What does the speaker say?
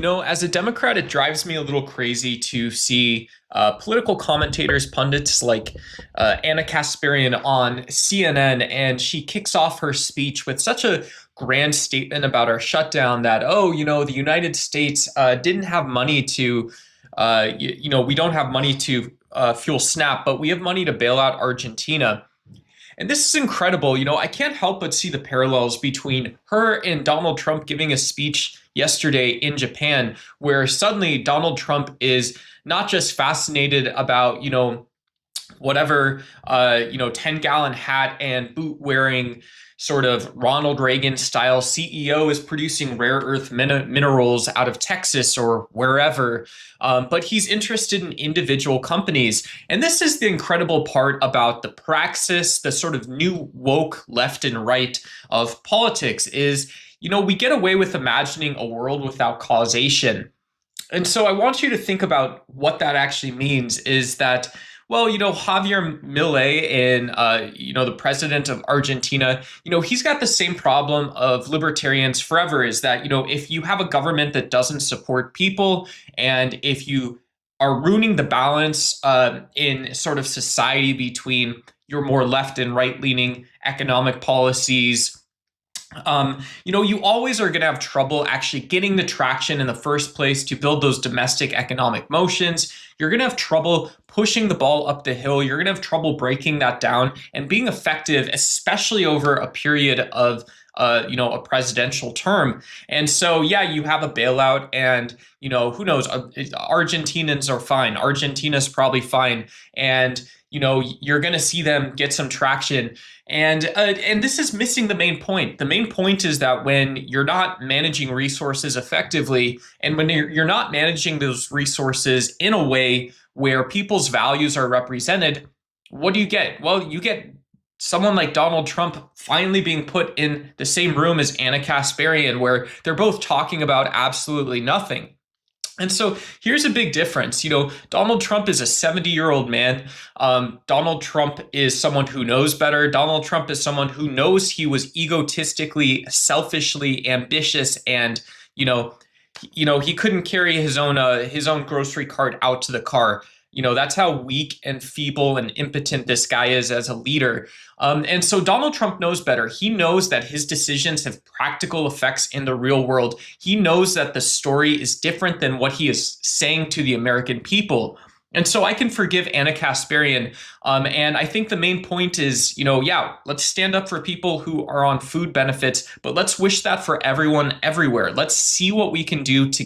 As a Democrat, it drives me a little crazy to see political commentators, pundits like Ana Kasperian on CNN, and she kicks off her speech with such a grand statement about our shutdown that, the United States didn't have money to, we don't have money to fuel SNAP, but we have money to bail out Argentina. And this is incredible. I can't help but see the parallels between her and Donald Trump giving a speech yesterday in Japan, where suddenly Donald Trump is not just fascinated about, whatever, 10-gallon hat and boot wearing sort of Ronald Reagan style CEO is producing rare earth minerals out of Texas or wherever. But he's interested in individual companies. And this is the incredible part about the praxis, the sort of new woke left and right of politics is, we get away with imagining a world without causation. And so I want you to think about what that actually means is that, well, Javier Milei and, the president of Argentina, he's got the same problem of libertarians forever is that, if you have a government that doesn't support people and if you are ruining the balance in sort of society between your more left and right leaning economic policies, you always are going to have trouble actually getting the traction in the first place to build those domestic economic motions. You're going to have trouble pushing the ball up the hill. You're going to have trouble breaking that down and being effective, especially over a period of a presidential term. And so, yeah, you have a bailout and, who knows, Argentinians are fine. Argentina's probably fine. And, you're going to see them get some traction. And this is missing the main point. The main point is that when you're not managing resources effectively, and when you're not managing those resources in a way where people's values are represented, what do you get? Well, you get someone like Donald Trump finally being put in the same room as Ana Kasperian, where they're both talking about absolutely nothing. And so here's a big difference. Donald Trump is a 70-year-old man. Donald Trump is someone who knows better. Donald Trump is someone who knows he was egotistically, selfishly ambitious, and he couldn't carry his own grocery cart out to the car. That's how weak and feeble and impotent this guy is as a leader. And so Donald Trump knows better. He knows that his decisions have practical effects in the real world. He knows that the story is different than what he is saying to the American people. And so I can forgive Ana Kasperian. And I think the main point is, let's stand up for people who are on food benefits, but let's wish that for everyone everywhere. Let's see what we can do to